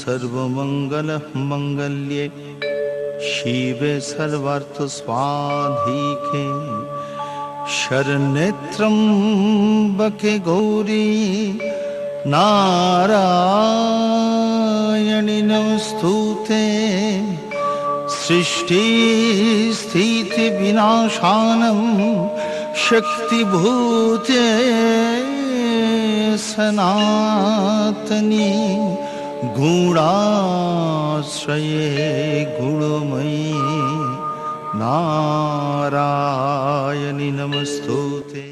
सर्वमंगल मंगल्ये शिवे सर्वार्थ स्वाधिके शरण्ये त्र्यंबके गौरी नारायणि नमोस्तुते सृष्टि स्थिति विनाशानं शक्तिभूते सनातनी गुणाश्रये गुणमयी नारायणि नमोस्तुते।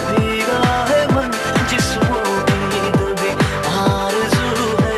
भीगा है मन जिस्मों की दबी आरज़ू है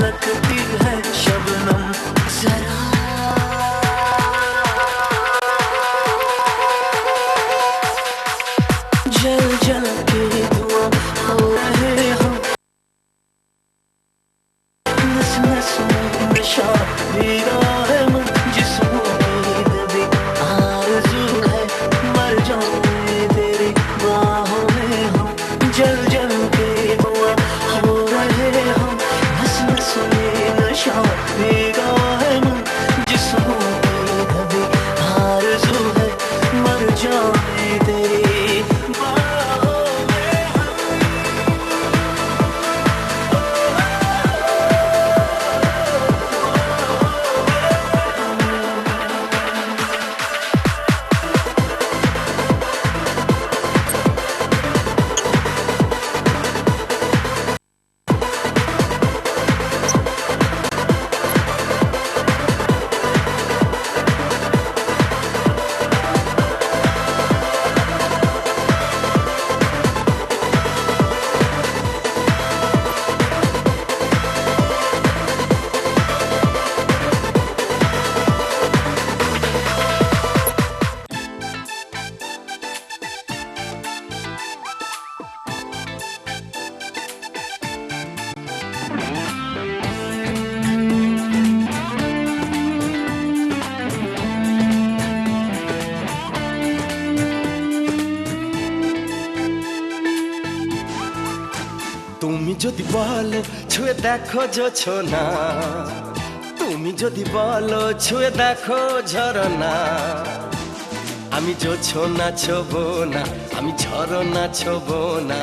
लगती है शबनम जरा जल जल के धुआं हो रहे हम नस नस में नशा भीगा है मन जिस्मों में दबी आरज़ू है मर जाऊं तेरी बाहों में हम जल जल के धुआं हो रहे हम नस नस में नशा भीगा है मन जिस्मों में दबी आरज़ू है मर जाऊं तेरी তুমি যদি বলো ছুঁয়ে দেখো জোছনা, তুমি যদি বলো ছুঁয়ে দেখো ঝরনা, আমি জোছনা ছোব না, আমি ঝরনা ছোব না,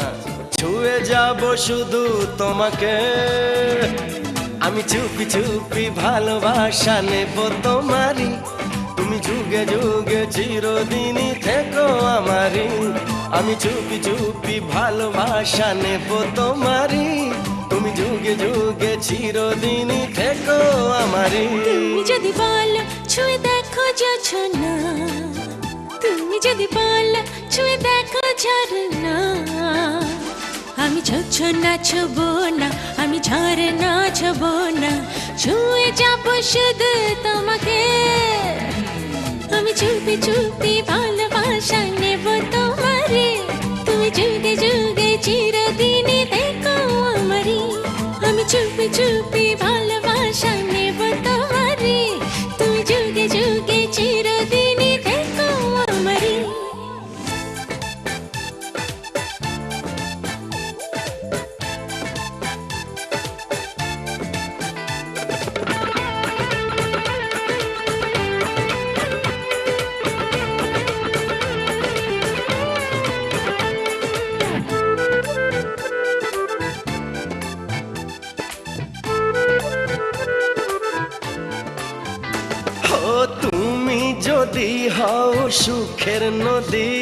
ছুঁয়ে যাব শুধু তোমাকে। আমি চুপি চুপি ভালোবাসা নেব তোমারই, তুমি যুগে যুগে চিরদিনই থেকো আমারই। আমি চুপি চুপি ভালোবাসা নেব তোমারই, তুমি যুগে যুগে চিরদিনই থেকো আমারই। তুমি যদি বলো ছুঁয়ে দেখো জোছনা, তুমি যদি বলো ছুঁয়ে দেখো ঝরনা, আমি জোছনা ছোব না, আমি ঝরনা ছোব না, ছুঁয়ে যাব শুধু তোমাকে। আমি চুপি চুপি ভালোবাসা নেব তোমারে, তুমি যুগে যুগে চিরদিনই থেকো আমারই। আমি চুপি চুপি ভালোবাসা নেব তোমারে, তুমি যুগে যুগে চিরদিনই থেকো আমারই। তুমি যদি হও সুখের নদী,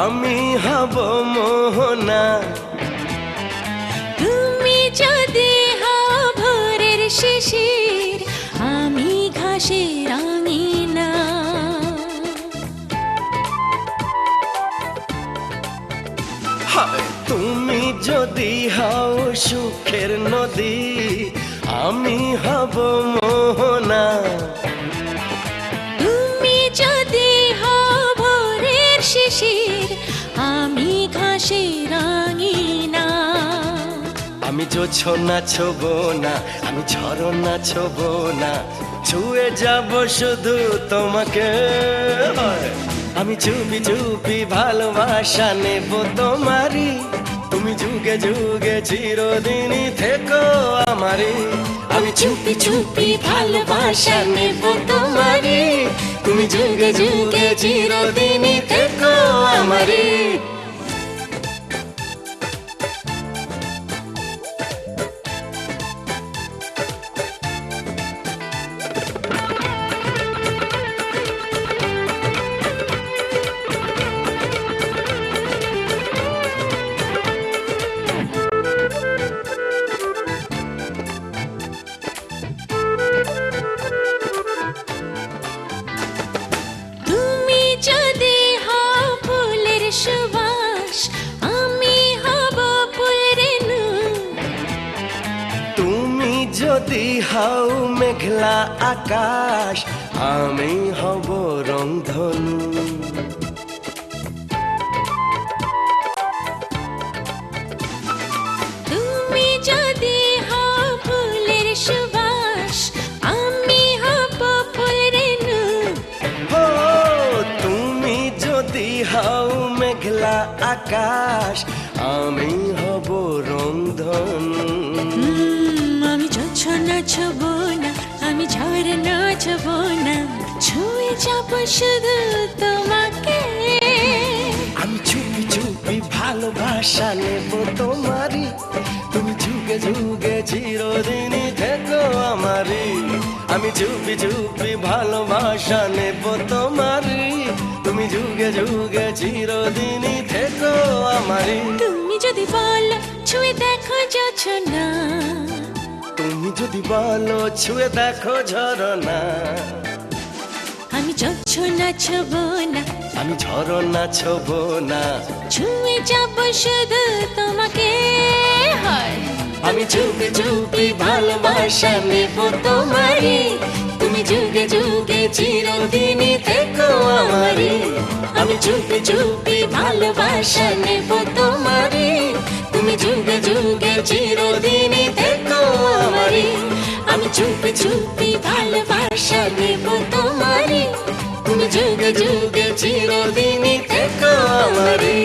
আমি হব মোহনা। তুমি যদি হও ভোরের শিশির, আমি ঘাসের রাঙিনা। তুমি যদি হও সুখের নদী, আমি হব মোহনা। তুমি যদি হও ভোরের শিশির, আমি ঘাসের রাঙিনা। আমি জোছনা ছোব না, আমি ঝরনা ছোব না, ছুঁয়ে যাব শুধু তোমাকে। আমি চুপি চুপি ভালোবাসা নেব তোমারই, তুমি যুগে যুগে চিরদিনই থেকো আমারই। আমি চুপি চুপি ভালোবাসা নেব তোমারই, তুমি যুগে যুগে চিরদিনই থেকো আমারই। তুমি যদি হও ফুলের যদি হাও মেঘলা আকাশ, আমি হব রংধনু। তুমি যদি হও ফুলের সুবাস, আমি হব ফুল রেণু। ও তুমি যদি হাও মেঘলা আকাশ, আমি হব রংধনু। আমি জোছনা ছব না, আমি ঝড় নাচব না, ছুঁয়ে যাব শুধু তোমাকে। আমি চুপি চুপি ভালোবাসা নেব তোমারই, তুমি যুগে যুগে চিরদিনই থেকো আমারই। আমি চুপি চুপি ভালোবাসা নেব তোমারই, তুমি যুগে যুগে চিরদিনই থেকো আমারই। তুমি যদি বলো ছুঁয়ে দেখো জোছনা, তুমি যদি বলো ছুঁয়ে দেখো ঝরনা, আমি জোছনা ছব না, আমি ঝরনা ছোব না, ছুঁয়ে যাব শুধু তোমাকে। হয় আমি চুপি চুপি ভালোবাসা নেব তোমারই, তুমি যুগে যুগে চিরদিনই থেকো আমারই। আমি চুপি চুপি ভালোবাসা নেব তোমারই, তুমি যুগে যুগে চিরদিনই থেকো আমারই। আমি চুপি চুপি ভালোবাসা নেব তোমারই, তুমি যুগে যুগে চিরদিনই থেকো আমারই।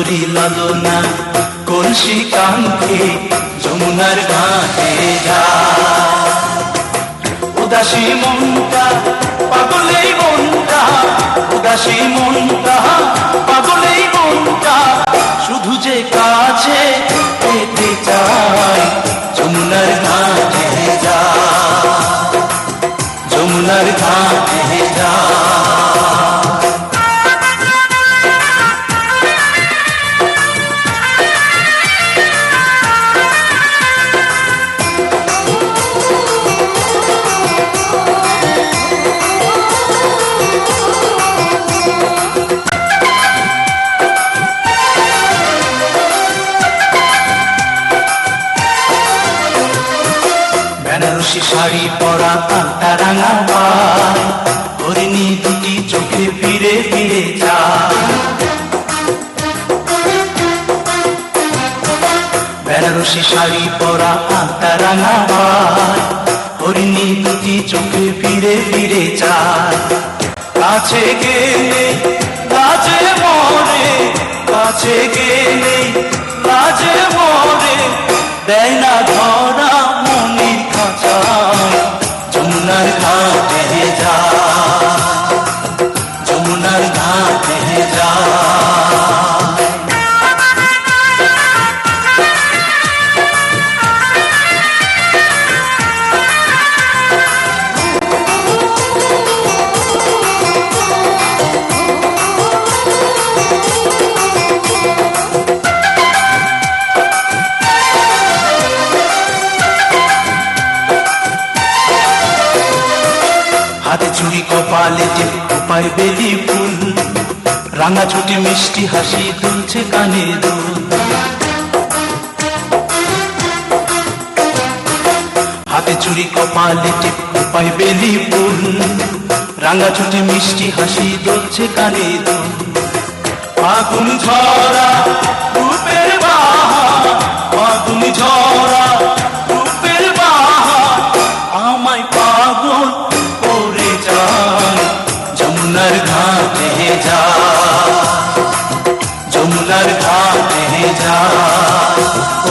সুন্দরী লালনা কলসি কাঙ্ক্ষী যমুনার ঘাটে যা উদাসী মনটা পাগলেই মনটা উদাসী মনটা পাগলেই মনটা শুধু যে কাছে পেতে চাই যমুনার ঘাটে যা যমুনার ঘাটে যা বেনারসি শাড়ি পরা কান্তা রাঙা পায় হরিণী দুটি চোখে ফিরে ফিরে যায় বেনারসি শাড়ি পরা কান্তা রাঙা পায় হরিণী দুটি চোখে ফিরে ফিরে যায় কাছে গেলে লাজে মরে কাছে গেলে লাজে মরে দেয় না ধরা মনির খাঁচায় যমুনার ঘাটে যা যমুনার ঘাটে যা হাতে চুড়ি কপালে টিপায় বেলি ফুল রাঙা ছুটি মিষ্টি হাসি দুলছে কানে দুল হাতে চুড়ি কপালে টিপায় বেলি ফুল রাঙা ছুটি মিষ্টি হাসি দুলছে কানে দুল ফাগুন ঝরা রূপের বাহার ফাগুন ঝরা রূপের বাহার আমায় পাগল করে যায় যমুনার ঘাটে যা যমুনার ঘাটে যা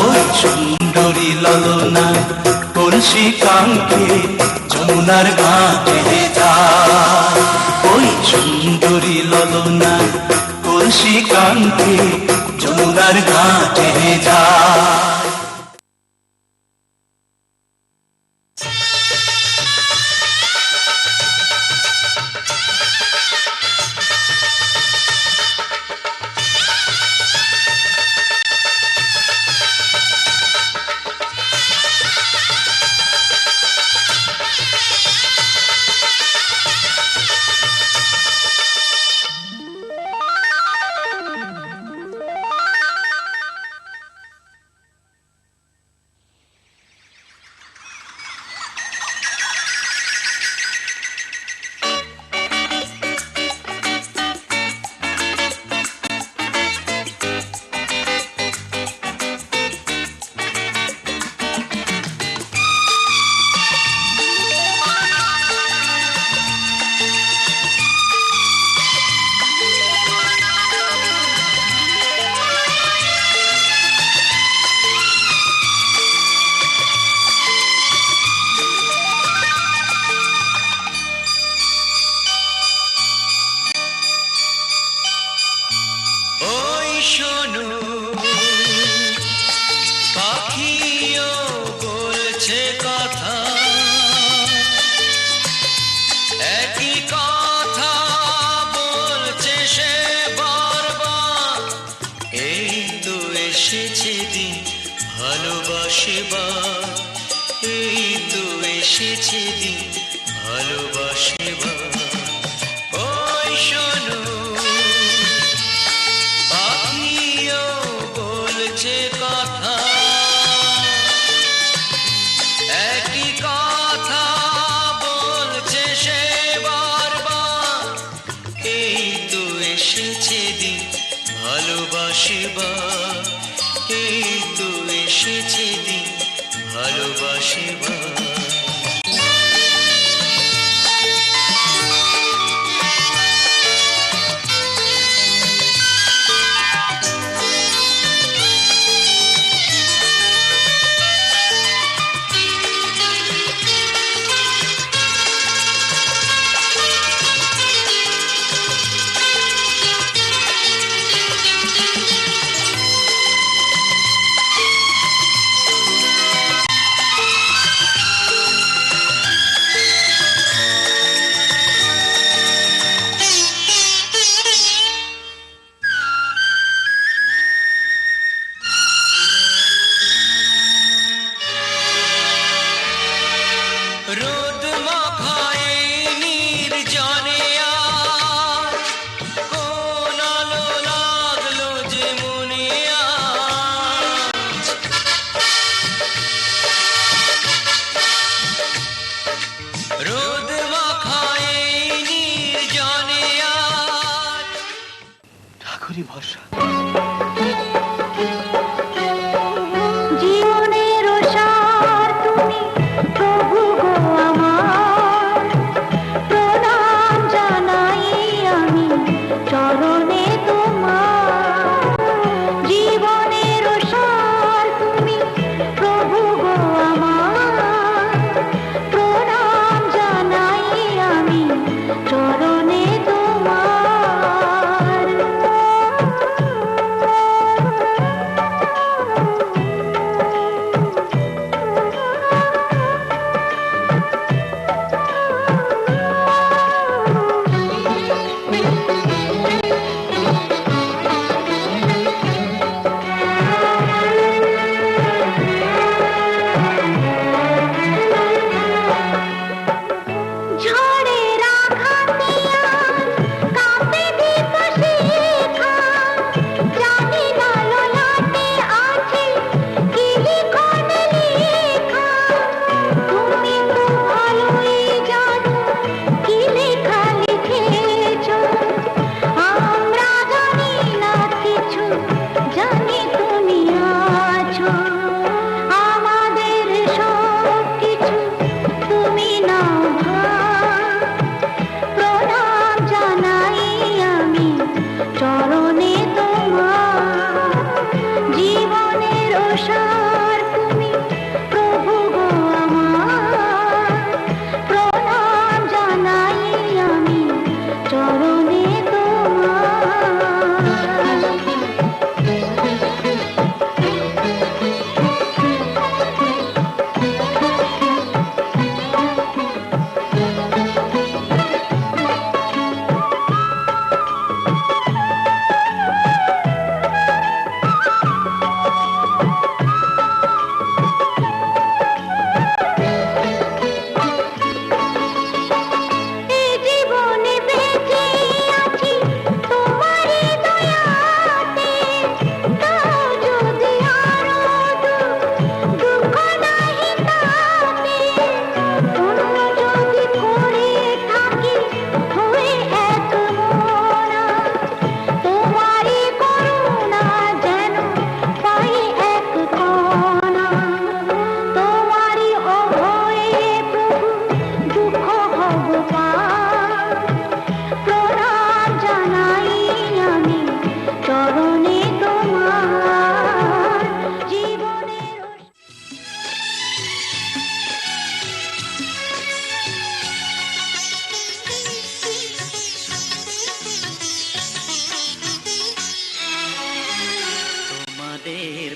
ওই সুন্দরী ললনা কলসি কাঙ্ক্ষী যমুনার ঘাটে যা ওই সুন্দরী ললনা কলসি কাঙ্ক্ষী যমুনার ঘাটে যা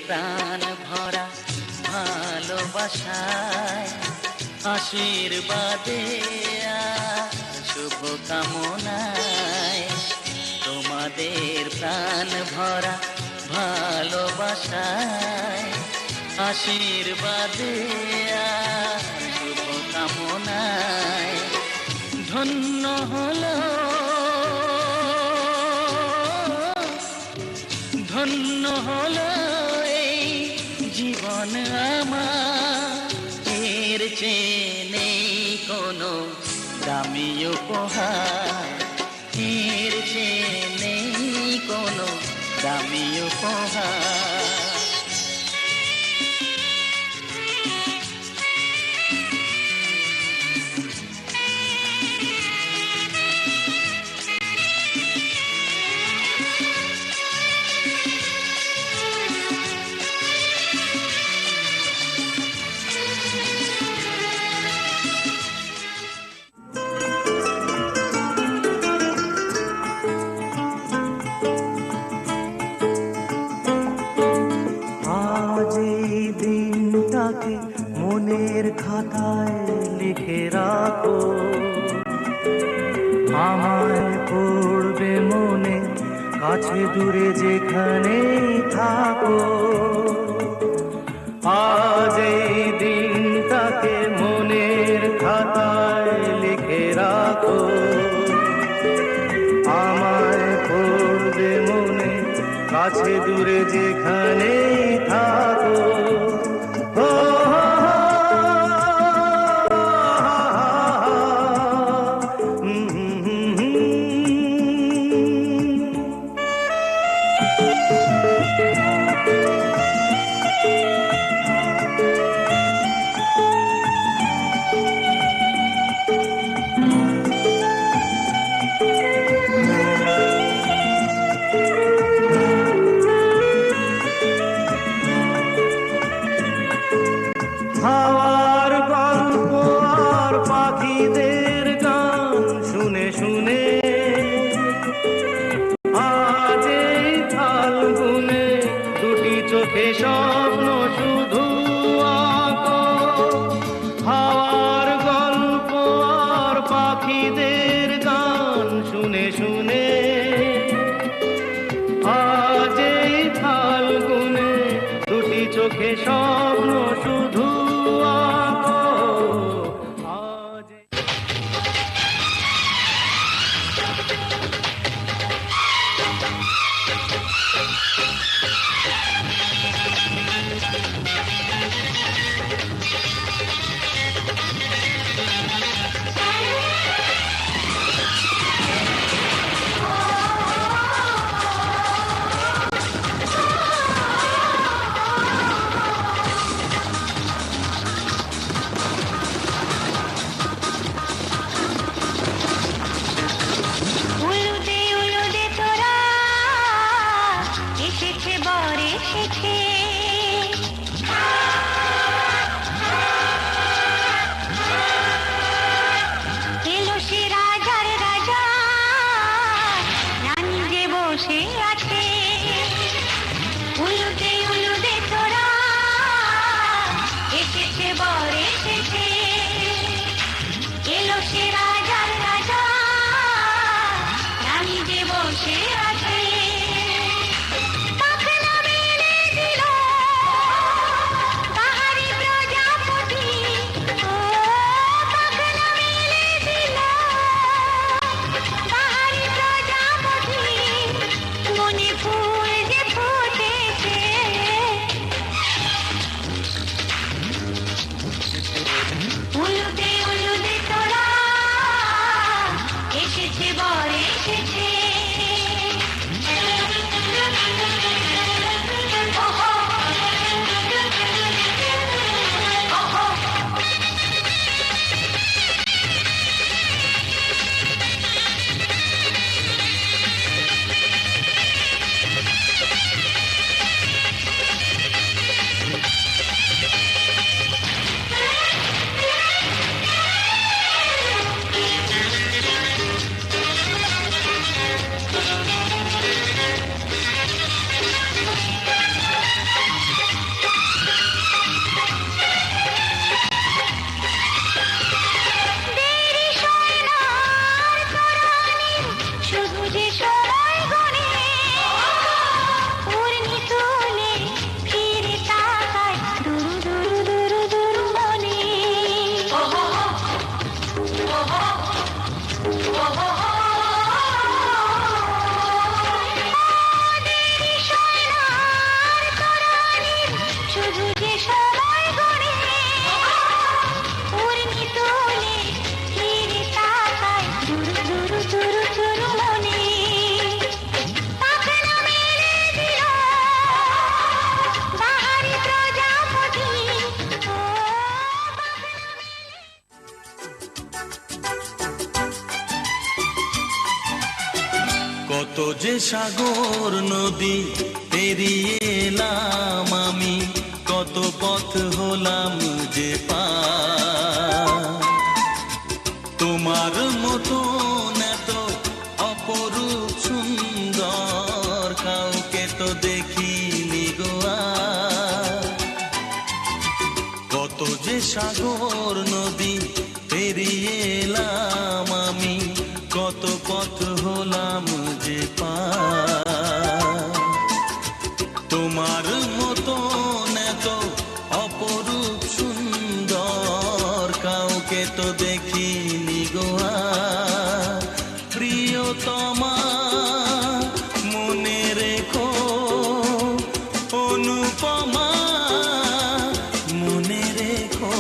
প্রাণ ভরা ভালোবাসায় আশীর্বাদে আর শুভ কামনায় তোমাদের প্রাণ ভরা ভালোবাসায় আশীর্বাদে আর শুভ কামনায় ধন্য হলো ধন্য হলো এই জীবন আমার, এর চেয়ে নেই কোনো দামি উপহার, এর চেয়ে নেই কোনো দামি উপহার। আজ এই দিনটাকে মনের খাতায় লিখে রাখো, আমায় পড়বে মনে কাছে দূরে যেখানেই থাকো। আজ এই দিনটাকে মনের খাতায় লিখে রাখো, আমায় পড়বে মনে কাছে দূরে যেখানেই থাকো। ও হাওয়ার গল্প আর পাখিদের গান শুনে শুনে আজ এই ফাল্গুনে দুটি চোখে স্বপ্ন শুধু আঁকো। হাওয়ার গল্প আর পাখিদের গান শুনে শুনে আজ এই ফাল্গুনে দুটি চোখে স্বপ্ন শুধু আঁকো। আজ যে সাগর নদী পেরিয়ে এলাম আমি, কত পথ হলাম যে পার। তোমার মতন এত অপরূপ সুন্দর কাউকে তো দেখিনি গো আর। কত যে সাগর নদী পেরিয়ে এলাম আমি, কত পথ হলাম যে পার। তোমার মতন এত অপরূপ সুন্দর কাউকে তো দেখিনি গো আর। প্রিয়তমা মনে রেখো, অনুপমা মনে রেখো।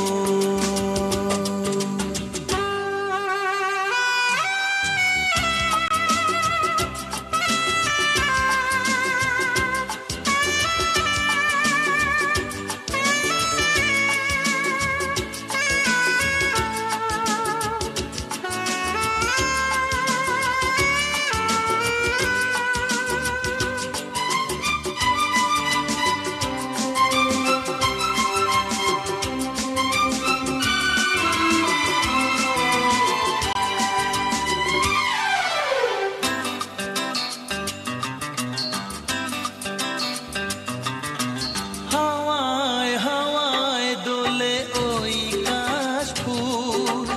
হাওয়ায় হাওয়ায় দোলে ওই কাশফুল,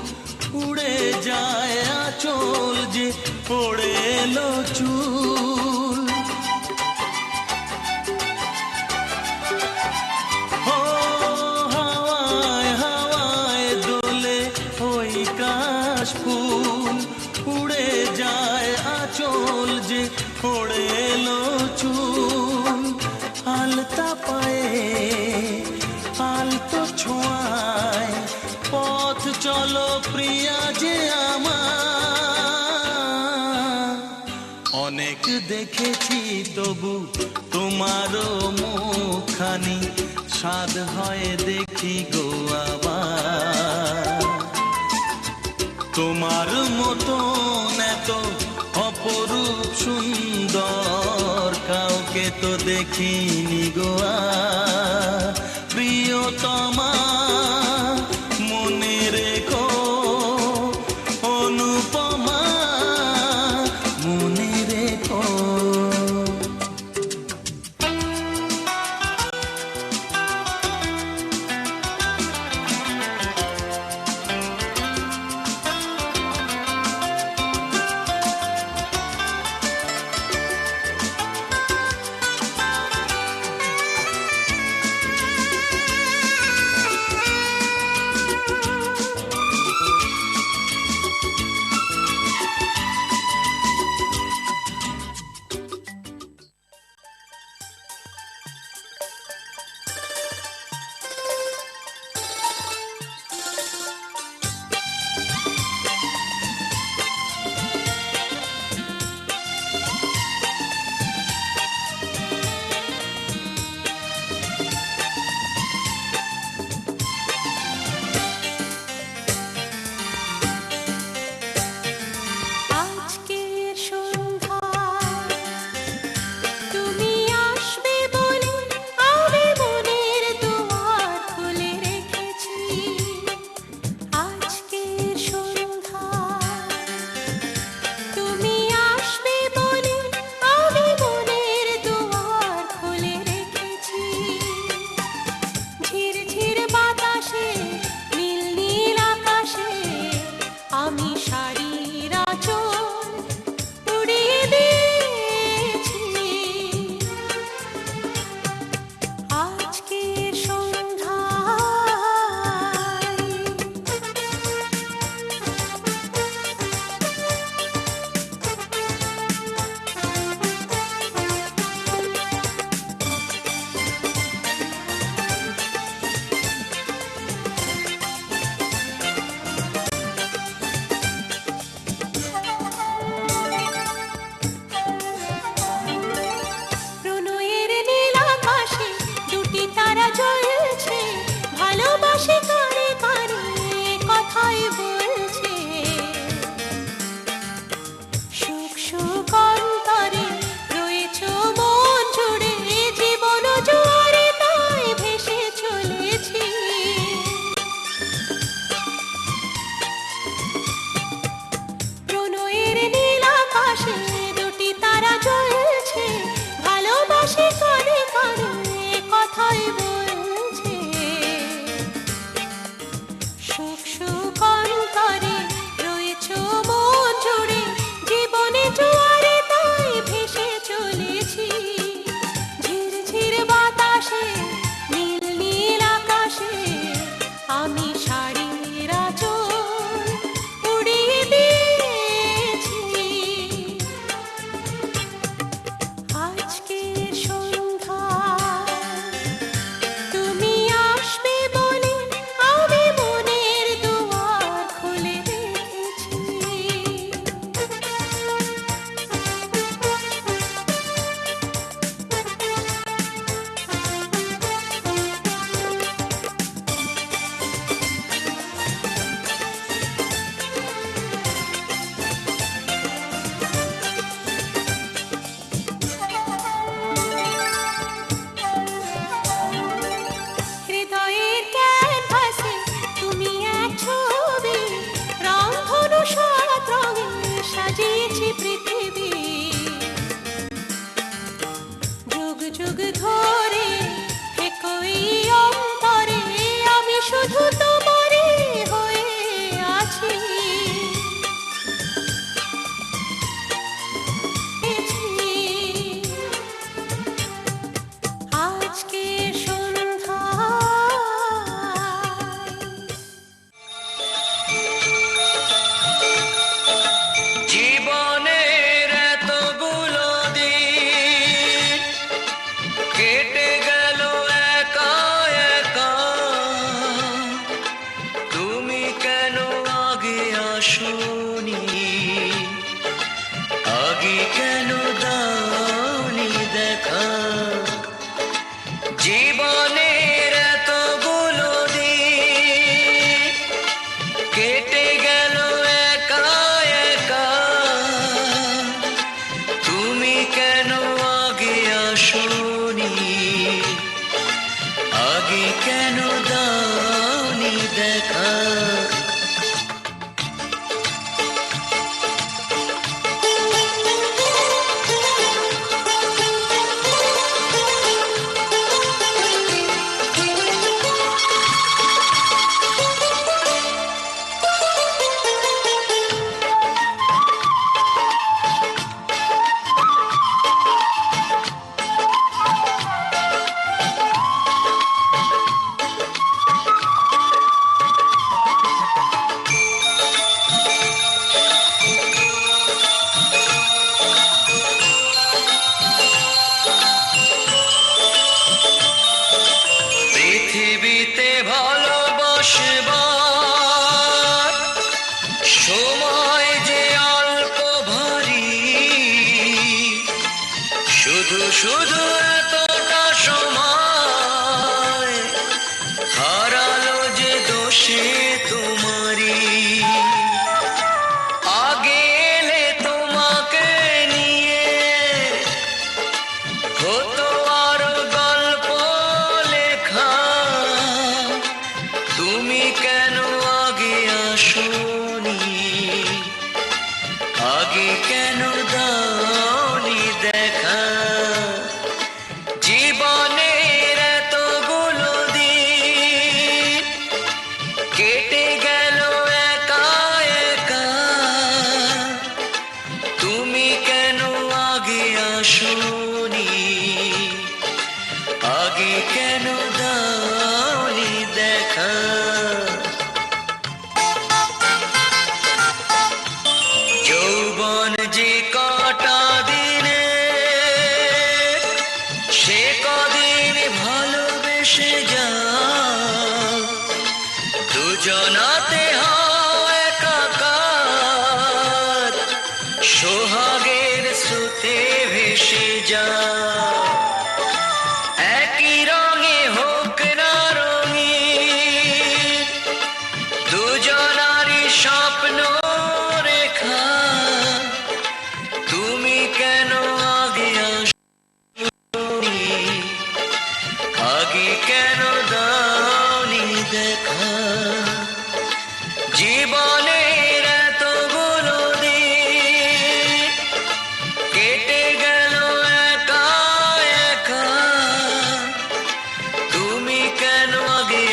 উড়ে যায় আঁচল যে পড়ে এলো চুল। ও হাওয়ায় হাওয়ায় দোলে ওই কাশফুল, উড়ে যায় আঁচল যে পড়ে এলো চুল। আলতা পায়ে আলতো ছোঁয়ায় পথ চলো প্রিয়া যে আমার। অনেক দেখেছি তবু তোমারও মুখখানি, স্বাদ হয় দেখি গো আবার। তোমার মতন এত অপরূপ সুন্দর কাউকে তো দেখিনি গো আর। প্রিয়তমা মনে রেখো, অনুপমা মনে রেখো। জীবনের এতগুলো দিন কেটে গেল একা একা, তুমি কেন আগে আসোনি, আগে কেন দাওনি দেখা। পৃথিবীতে ভালোবাসবার সময় যে অল্প ভারী, শুধু শুধু এতটা সময় হারালো যে দোষে তোমারি। আগে এলে তোমাকে নিয়ে হতো আরো গল্প লেখা, তুমি কেন আগে আসোনি, আগে কেন দাওনি দেখা। জীবনের এতগুলো দিন কেটে গেল একা একা, তুমি কেন আগে আসোনি, আগে কেন দাওনি দেখা। যৌবন যে কটা দিনে, সে কদিন ভালোবেসে যা, দুজনাতে হয় একাকার, সোহাগের স্রোতে ভেসে যা। একই রঙে হোক না রঙিন, দুজনারই স্বপ্ন রেখা, তুমি কেন আগে আসোনি, আগে কেন দাওনি দেখা। জীবনের এতগুলো দিন কেটে গেল একা একা, তুমি কেন আগে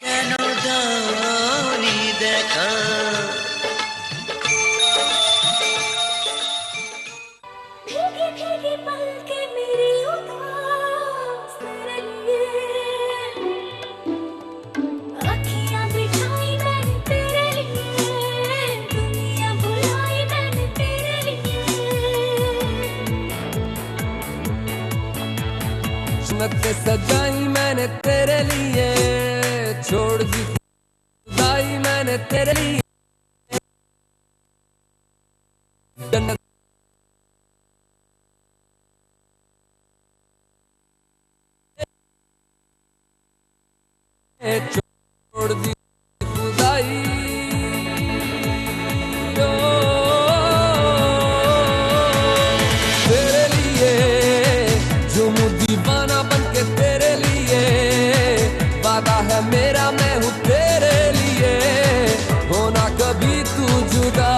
কেন দাওনি দেখা। भीगे भीगे पल के मेरी उदास रंगे, अखियां बिछाई मैंने तेरे लिए, दुनिया बुलाई मैंने तेरे लिए। जन्नतें सजाई मैंने तेरे लिए, छोड़ दी खुदाई मैंने तेरे लिए। जन्नत छोड़ दी खुदाई, ओ, तेरे लिए झूम दीवाना बन के तेरे लिए, वादा है मेरा मैं हूँ तेरे लिए, होना कभी तू जुदा।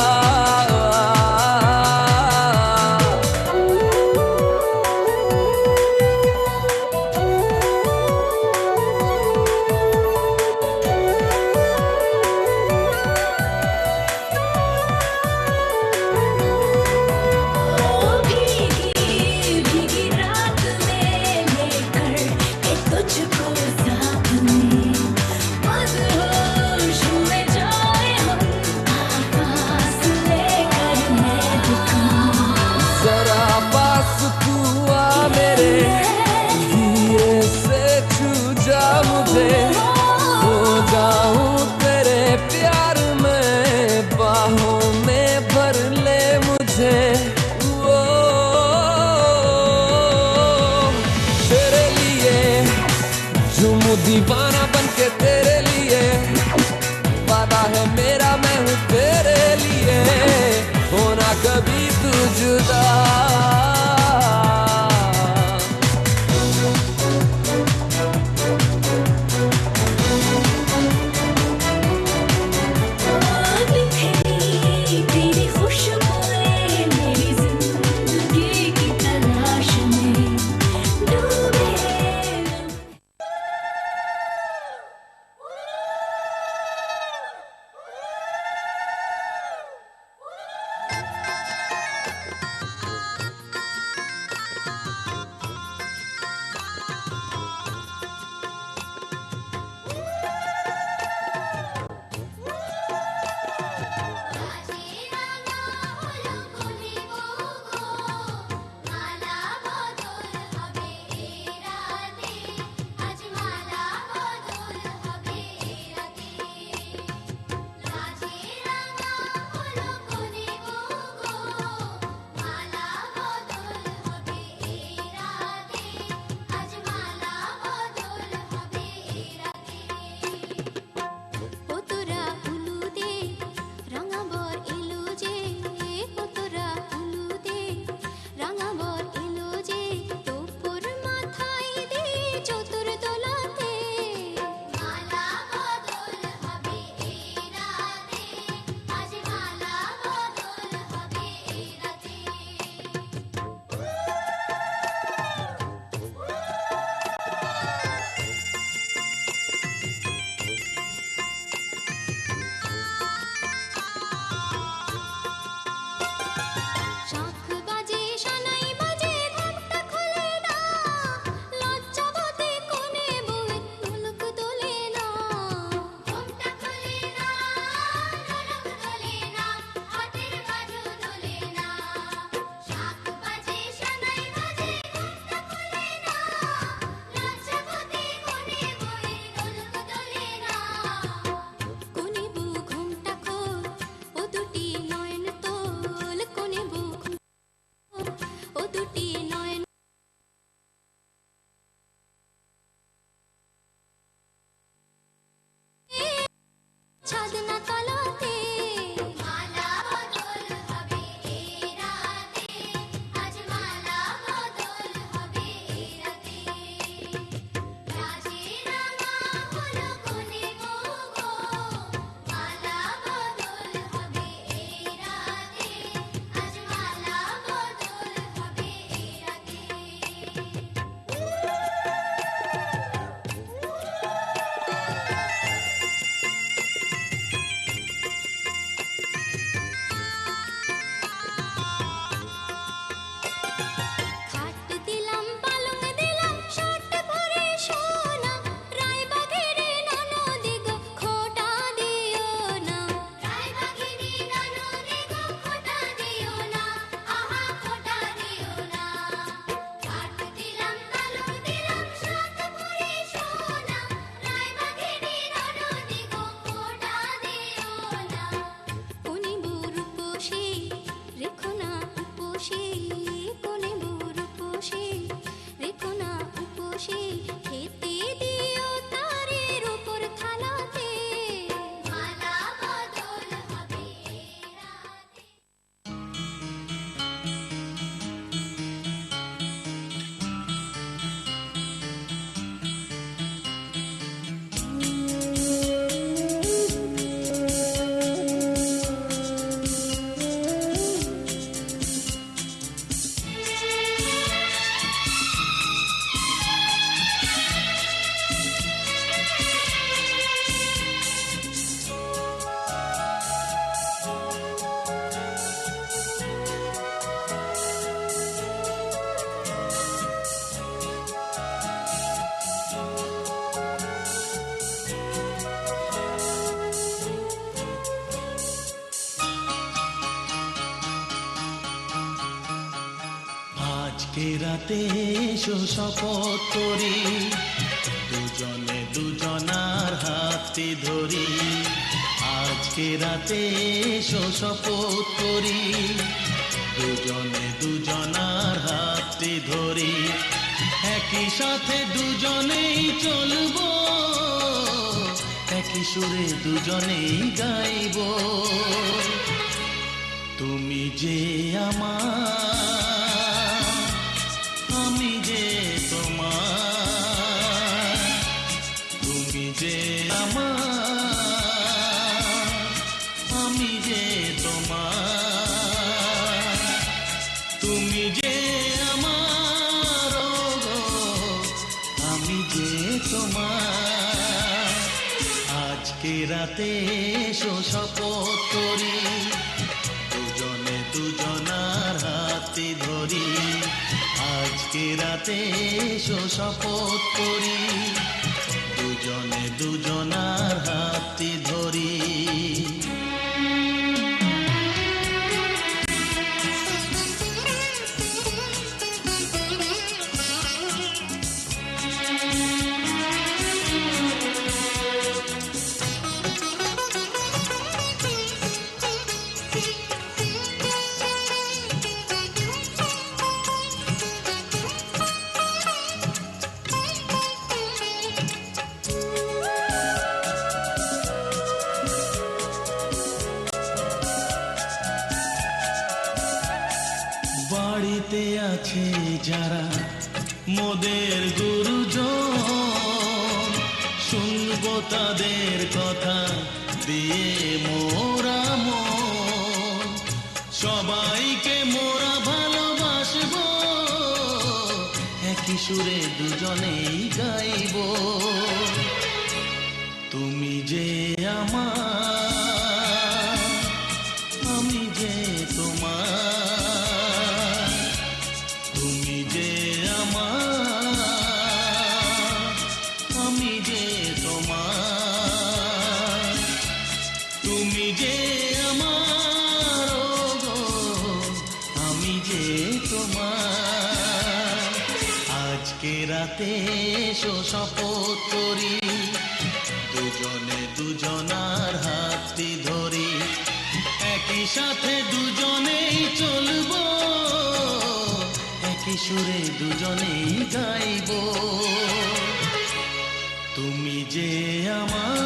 हूँ दीवाना बन के तेरे लिए, वादा है मेरा मैं हूँ तेरे लिए, होना कभी तू जुदा। तेरी खुशबुएं मेरी जिंदगी की तलाश में डूबे। আজকে রাতে এসো শপথ করি, দুজনে দুজনার হাতে ধরি। আজকে রাতে এসো শপথ করি, দুজনে দুজনার হাতে ধরি। একই সাথে দুজনেই চলবো সুরে দুজনেই গাইব তুমি যে আমার আমি যে তোমার তুমি যে আমার আমি যে তোমার তুমি যে আমার গো আমি যে তোমার আজকে রাতে এসো শপথ করি দুজনে দুজনার হাতে ধরি আজকে রাতে এসো শপথ করি দুজনে দুজনার হাতে ধরি বাড়িতে আছে যারা মোদের গুরুজন শুনবো তাদের কথা দিয়ে মোরা মন সবাইকে মোরা ভালোবাসবো একই সুরে দুজনেই গাইব তুমি যে আমার আমি যে তোমার তুমি যে আমার আমি যে তোমার তুমি যে আমার গো আমি যে তোমার আজকে রাতে এসো শপথ করি দুজনে দুজনার হাতটি ধরি একই সাথে দুজনেই চলবো একই সুরে দুজনেই গাইব তুমি যে আমার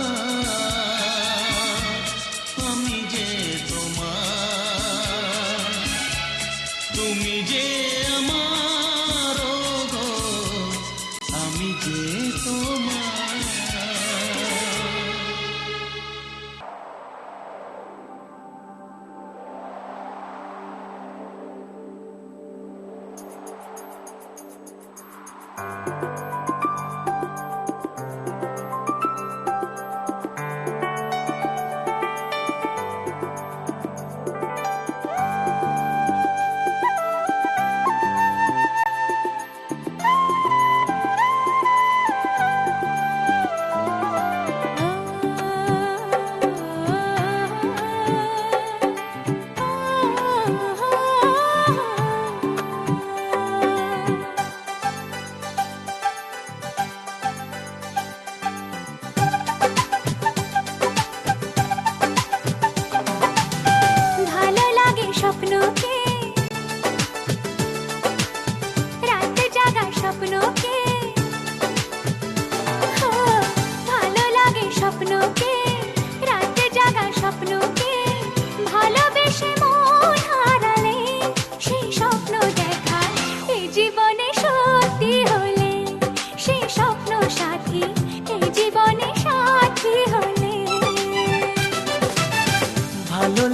আমি যে তোমার তুমি যে আমার গো আমি যে তোমার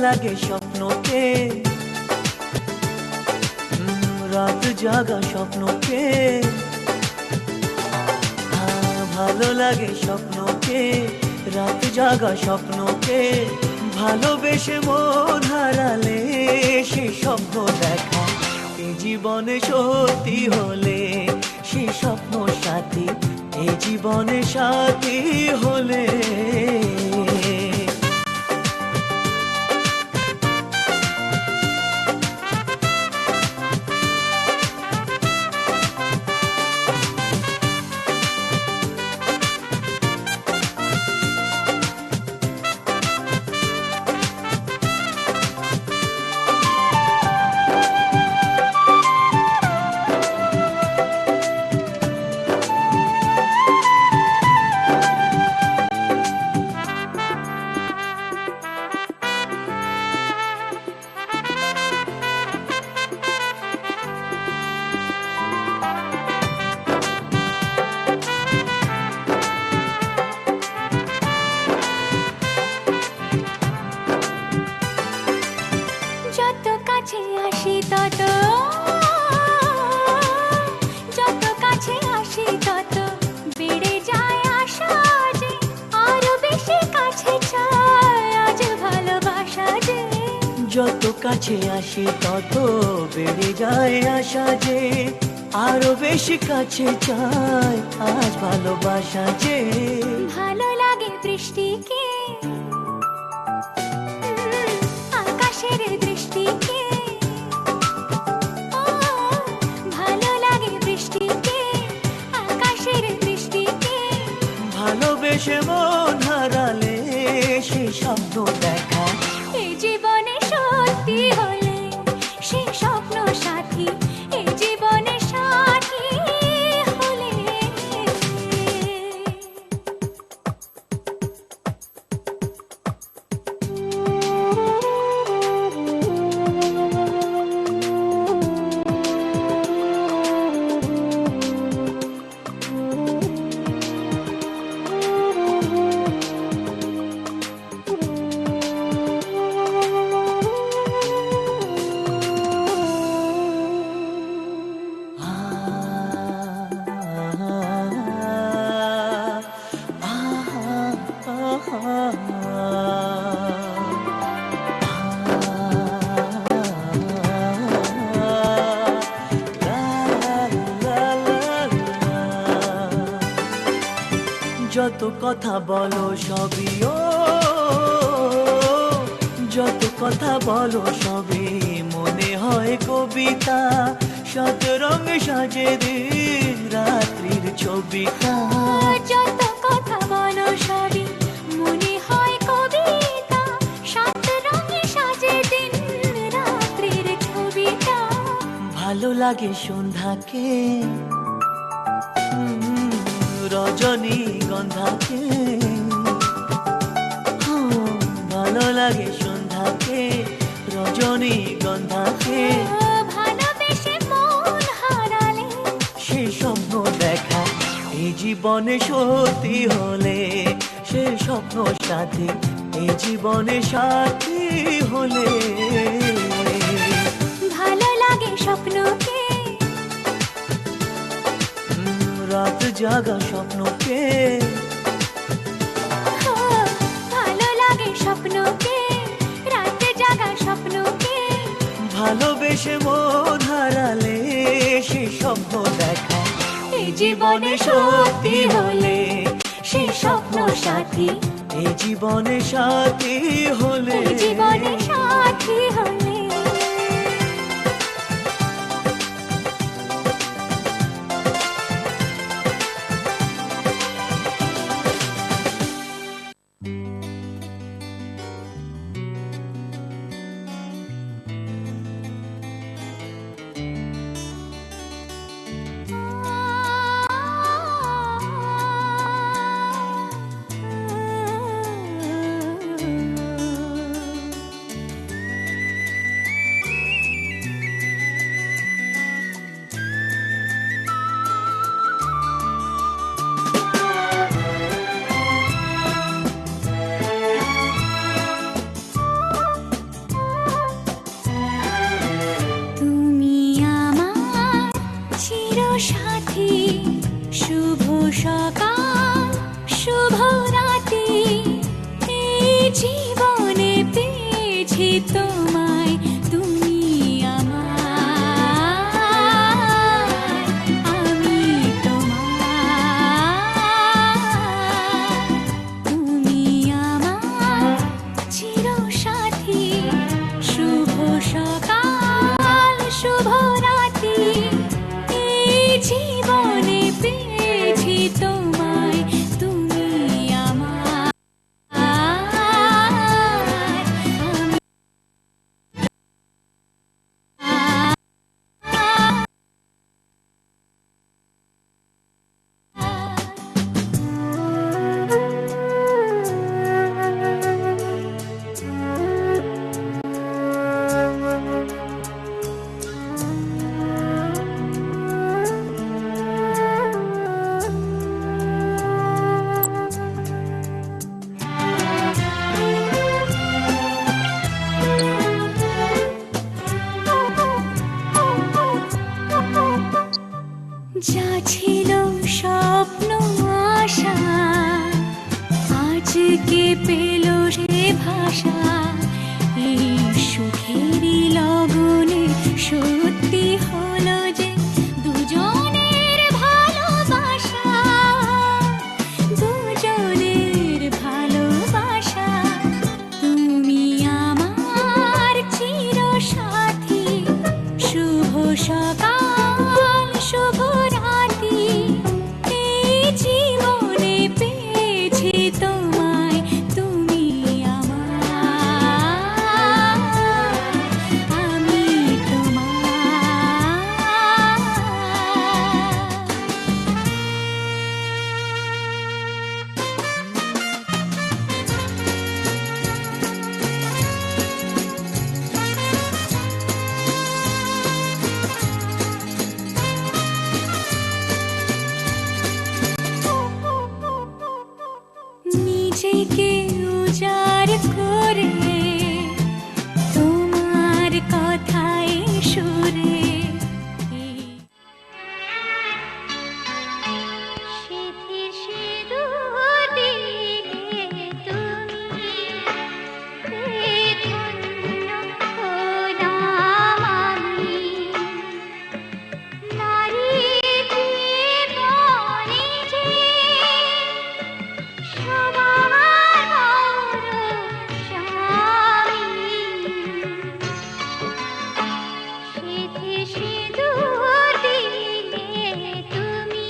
লাগে স্বপ্নকে রাত জাগা স্বপ্নকে ভালো লাগে স্বপ্নকে রাত জাগা স্বপ্নকে ভালোবেসে মন হারালে সে স্বপ্ন দেখা এই জীবনে সত্যি হলে সে স্বপ্ন সাথী এই জীবনে সাথী হলে কাছে আসি তত বেড়ে যায় আশা যে আরো বেশি কাছে চাই আজ ভালোবাসা যে। ভালো লাগে বৃষ্টিকে, আকাশের দৃষ্টিকে। ও, ভালো লাগে বৃষ্টিকে, আকাশের দৃষ্টিকে। ভালোবেসে মন হারালে সে স্বপ্ন দেখা। এই জীবনে সত্যি হলে সে স্বপ্ন সাথী, এই জীবনে সাথী হলে। যত কথা বলো সবই ও, যত কথা বলো সবই মনে হয় কবিতা। শত রঙে সাজে দিন রাত্রির ছবিটা। যত কথা বলো সবই মনে হয় কবিতা, সাত রঙে সাজে দিন রাত্রির ছবিটা। ভালো লাগে সন্ধ্যাকে, রজনী গন্ধাকে। ভালো লাগে সন্ধ্যাকে, রজনী গন্ধাকে। ভালোবেসে মন হারালে সে স্বপ্ন দেখা। এই জীবনে সত্যি হলে সে স্বপ্ন সাথী, এই জীবনে সাথী হলে। ভালো লাগে স্বপ্নকে, রাত জাগা স্বপ্নকে। ও, ভালো লাগে স্বপ্নকে, রাতে জাগা স্বপ্নকে। ভালোবেসে মন হারালে সে স্বপ্ন দেখা। এই জীবনে সত্যি হলে সে স্বপ্ন সাথী, এই জীবনে সাথী হলে। এই জীবনে সাথী হলে। সাথী শুভ সকাল শুভ রাতি, এই জীবনে পেয়েছি তোমায়, তুমি আমার, আমি তোমার। তুমি আমার চির সাথী, শুভ সকাল শুভ রাতি, জীবনে পেয়েছি তোমায়, তুমি আমার। যা ছিল স্বপ্ন আশা, আজকে পেল সে ভাষা, এই সুখেরই নিজেকে উজাড় করে তোমার কথায় সুরে সিঁথির সিঁদুর দিলে তুমি ধন্য হলাম আমি নারী জীবনে যে সবার বড় স্বামী সিঁথি সিঁদুর দিলে তুমি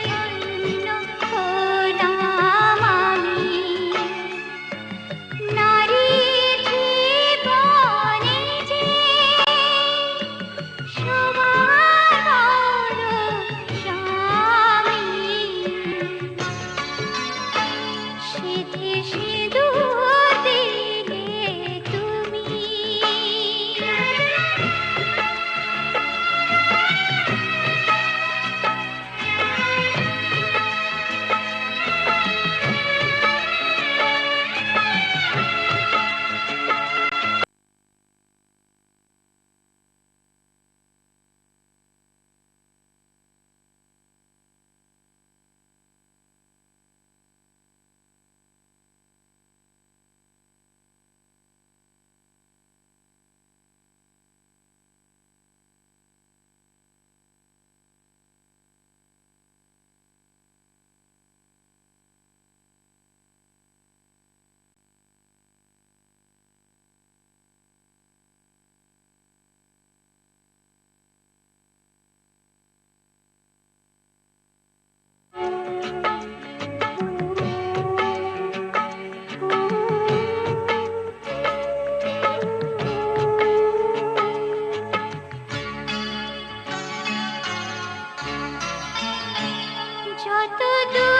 ধন্য হলাম আমি নারী জীবনে যে সবার বড় স্বামী সিঁথি সিঁদুর দিলে তুমি যত দূর